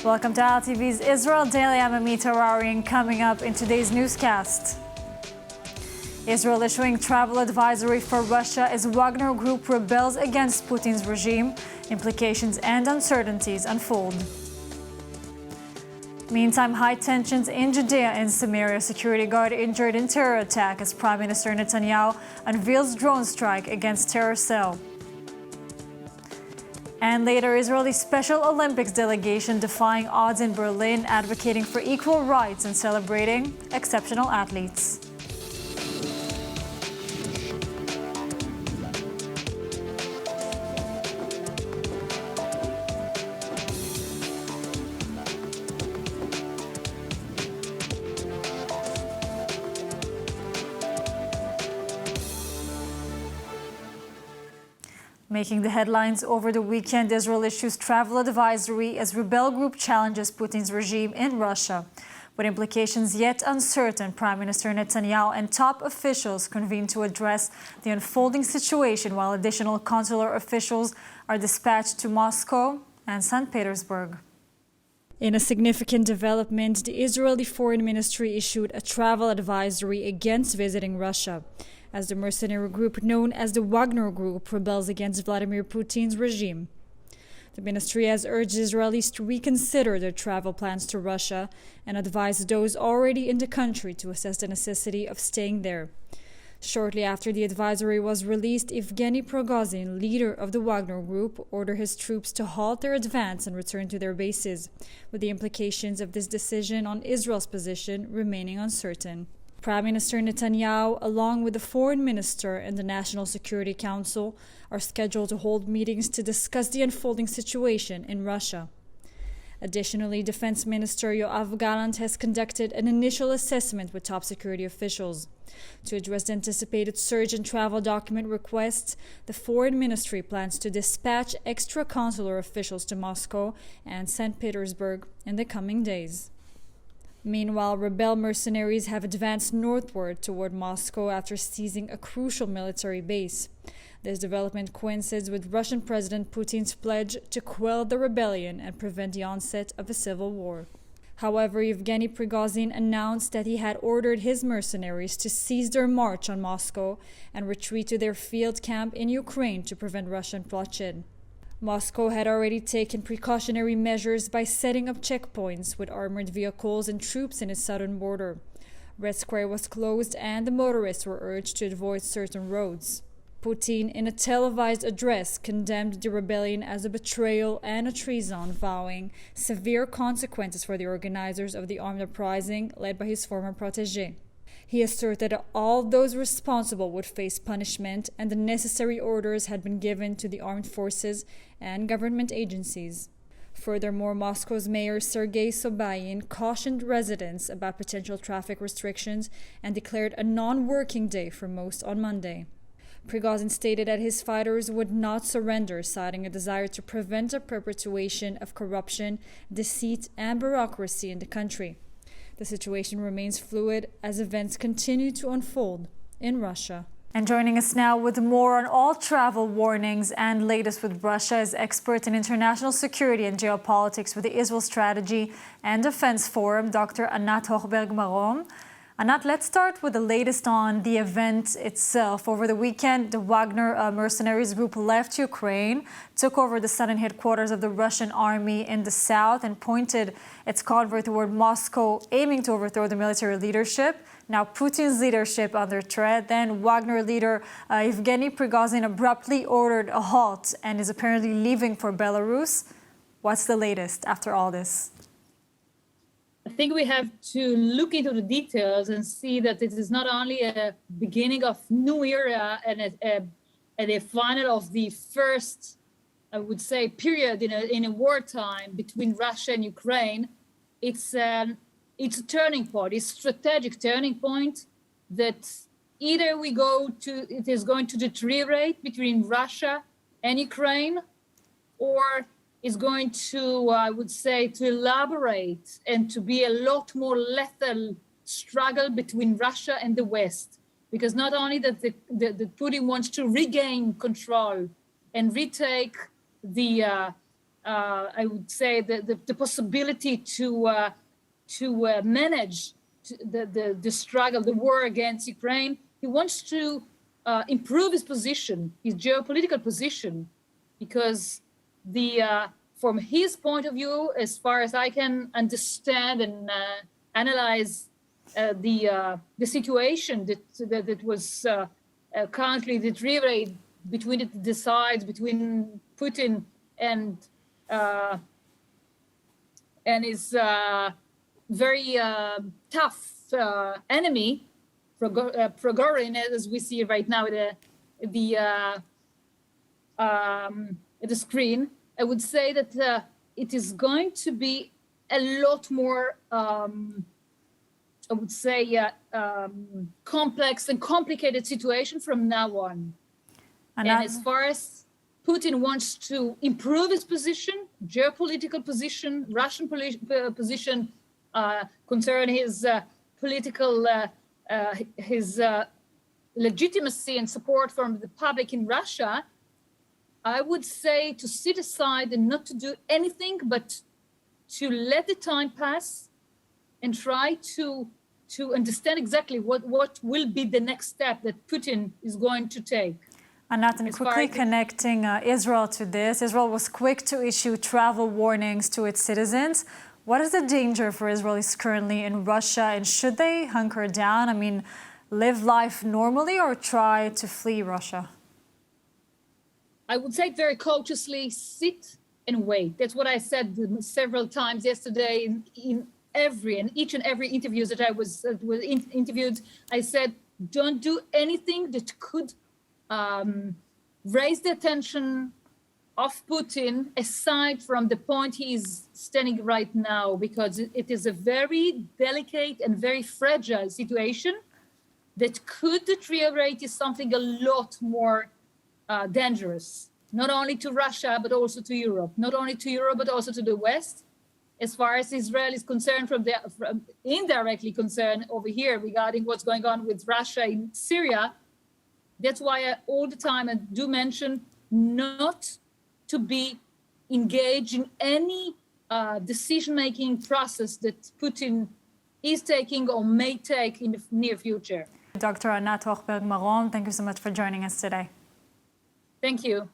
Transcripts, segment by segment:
Welcome to ILTV's Israel Daily. I'm Amit Harari, coming up in today's newscast. Israel issuing travel advisory for Russia as Wagner Group rebels against Putin's regime. Implications and uncertainties unfold. Meantime, high tensions in Judea and Samaria. Security guard injured in terror attack as Prime Minister Netanyahu unveils drone strike against terror cell. And later, Israeli Special Olympics delegation defying odds in Berlin, advocating for equal rights and celebrating exceptional athletes. Making the headlines over the weekend, Israel issues travel advisory as rebel group challenges Putin's regime in Russia. With implications yet uncertain, Prime Minister Netanyahu and top officials convene to address the unfolding situation, while additional consular officials are dispatched to Moscow and St. Petersburg. In a significant development, the Israeli Foreign Ministry issued a travel advisory against visiting Russia, as the mercenary group known as the Wagner Group rebels against Vladimir Putin's regime. The ministry has urged Israelis to reconsider their travel plans to Russia and advised those already in the country to assess the necessity of staying there. Shortly after the advisory was released, Yevgeny Prig-ozhin, leader of the Wagner Group, ordered his troops to halt their advance and return to their bases, with the implications of this decision on Israel's position remaining uncertain. Prime Minister Netanyahu, along with the Foreign Minister and the National Security Council, are scheduled to hold meetings to discuss the unfolding situation in Russia. Additionally, Defense Minister Yoav Gallant has conducted an initial assessment with top security officials. To address the anticipated surge in travel document requests, the Foreign Ministry plans to dispatch extra consular officials to Moscow and St. Petersburg in the coming days. Meanwhile, rebel mercenaries have advanced northward toward Moscow after seizing a crucial military base. This development coincides with Russian President Putin's pledge to quell the rebellion and prevent the onset of a civil war. However, Yevgeny Prig-ozhin announced that he had ordered his mercenaries to cease their march on Moscow and retreat to their field camp in Ukraine to prevent Russian bloodshed. Moscow had already taken precautionary measures by setting up checkpoints with armored vehicles and troops in its southern border. Red Square was closed and the motorists were urged to avoid certain roads. Putin, in a televised address, condemned the rebellion as a betrayal and a treason, vowing severe consequences for the organizers of the armed uprising led by his former protégé. He asserted that all those responsible would face punishment and the necessary orders had been given to the armed forces and government agencies. Furthermore, Moscow's mayor Sergei Sobyanin cautioned residents about potential traffic restrictions and declared a non-working day for most on Monday. Prig-ozhin stated that his fighters would not surrender, citing a desire to prevent a perpetuation of corruption, deceit, and bureaucracy in the country. The situation remains fluid as events continue to unfold in Russia. And joining us now with more on all travel warnings and latest with Russia is expert in international security and geopolitics with the Israel Strategy and Defense Forum, Dr. Anat Hochberg-Marom. Anat, let's start with the latest on the event itself. Over the weekend, the Wagner mercenaries group left Ukraine, took over the southern headquarters of the Russian army in the south, and pointed its convoy toward Moscow, aiming to overthrow the military leadership. Now, Putin's leadership under threat. Then Wagner leader Yevgeny Prig-ozhin abruptly ordered a halt and is apparently leaving for Belarus. What's the latest after all this? I think we have to look into the details and see that this is not only a beginning of new era and a final of the first, I would say, period in a wartime between Russia and Ukraine. It's a turning point, it's a strategic turning point that either it is going to deteriorate between Russia and Ukraine, or is going to, I would say, to elaborate and to be a lot more lethal struggle between Russia and the West. Because not only that the Putin wants to regain control and retake the I would say, the possibility to manage the struggle, the war against Ukraine. He wants to improve his position, his geopolitical position, because from his point of view, as far as I can understand and analyze the situation that was currently deteriorated between the sides, between Putin and his very tough enemy, Prig-ozhin, as we see right now at the screen. I would say that it is going to be a lot more, I would say, complex and complicated situation from now on. And as far as Putin wants to improve his position, geopolitical position, Russian position, concerning his political, his legitimacy and support from the public in Russia, I would say to sit aside and not to do anything, but to let the time pass and try to understand exactly what will be the next step that Putin is going to take. Nathan, quickly connecting Israel to this. Israel was quick to issue travel warnings to its citizens. What is the danger for Israelis currently in Russia, and should they hunker down? I mean, live life normally or try to flee Russia? I would say very cautiously, sit and wait. That's what I said several times yesterday in each and every interview that I was interviewed. I said, don't do anything that could raise the attention of Putin aside from the point he is standing right now, because it is a very delicate and very fragile situation that could deteriorate to something a lot more dangerous, not only to Russia, but also to Europe, not only to Europe, but also to the West. As far as Israel is concerned, from indirectly concerned over here regarding what's going on with Russia in Syria. That's why I all the time I do mention not to be engaged in any decision-making process that Putin is taking or may take in the near future. Dr. Anat Hochberg-Maron, thank you so much for joining us today. Thank you.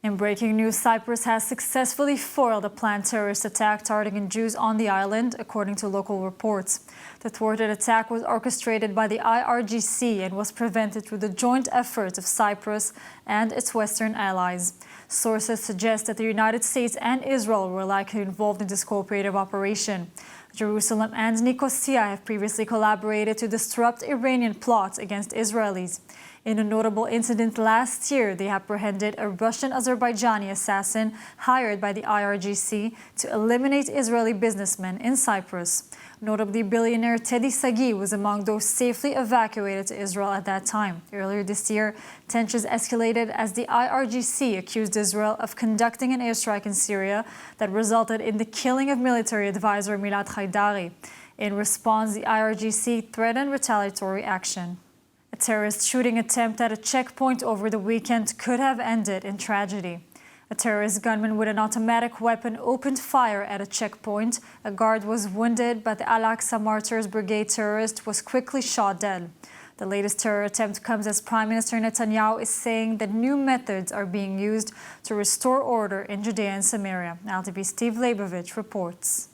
In breaking news, Cyprus has successfully foiled a planned terrorist attack targeting Jews on the island, according to local reports. The thwarted attack was orchestrated by the IRGC and was prevented through the joint efforts of Cyprus and its Western allies. Sources suggest that the United States and Israel were likely involved in this cooperative operation. Jerusalem and Nicosia have previously collaborated to disrupt Iranian plots against Israelis. In a notable incident last year, they apprehended a Russian-Azerbaijani assassin hired by the IRGC to eliminate Israeli businessmen in Cyprus. Notably, billionaire Teddy Sagi was among those safely evacuated to Israel at that time. Earlier this year, tensions escalated as the IRGC accused Israel of conducting an airstrike in Syria that resulted in the killing of military advisor Milad Haidari. In response, the IRGC threatened retaliatory action. A terrorist shooting attempt at a checkpoint over the weekend could have ended in tragedy. A terrorist gunman with an automatic weapon opened fire at a checkpoint. A guard was wounded, but the al-Aksa Martyrs Brigade terrorist was quickly shot dead. The latest terror attempt comes as Prime Minister Netanyahu is saying that new methods are being used to restore order in Judea and Samaria. ILTV Steve Leibovich reports.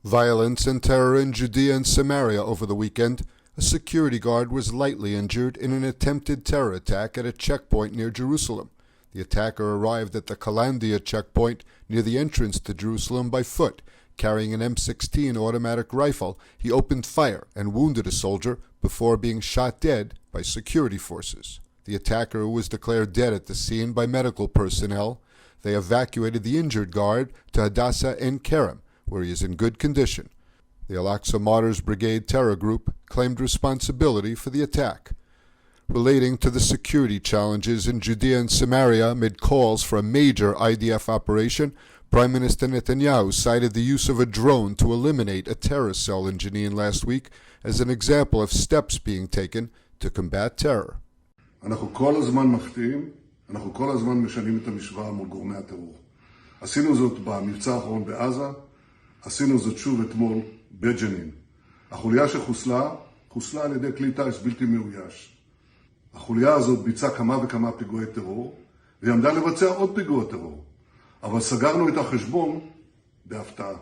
Violence and terror in Judea and Samaria over the weekend. A security guard was lightly injured in an attempted terror attack at a checkpoint near Jerusalem. The attacker arrived at the Kalandia checkpoint near the entrance to Jerusalem by foot. Carrying an M16 automatic rifle, he opened fire and wounded a soldier before being shot dead by security forces. The attacker was declared dead at the scene by medical personnel. They evacuated the injured guard to Hadassah in Kerem, where he is in good condition. The al-Aksa Martyrs Brigade terror group claimed responsibility for the attack. Relating to the security challenges in Judea and Samaria amid calls for a major IDF operation, Prime Minister Netanyahu cited the use of a drone to eliminate a terror cell in Jenin last week as an example of steps being taken to combat terror. אנחנו כל הזמן מפתיעים, אנחנו כל הזמן משנים את המשוואה מול גורמי הטרור. עשינו זאת במבצע האחרון בעזה, עשינו זאת שוב אתמול בג'נין. החוליה שחוסלה, חוסלה על ידי כלי טיס בלתי מאויש. החוליה הזאת ביצעה כמה וכמה פיגועי טרור, והיא עמדה לבצע עוד פיגוע טרור. אבל סגרנו את החשבון בהפתעה.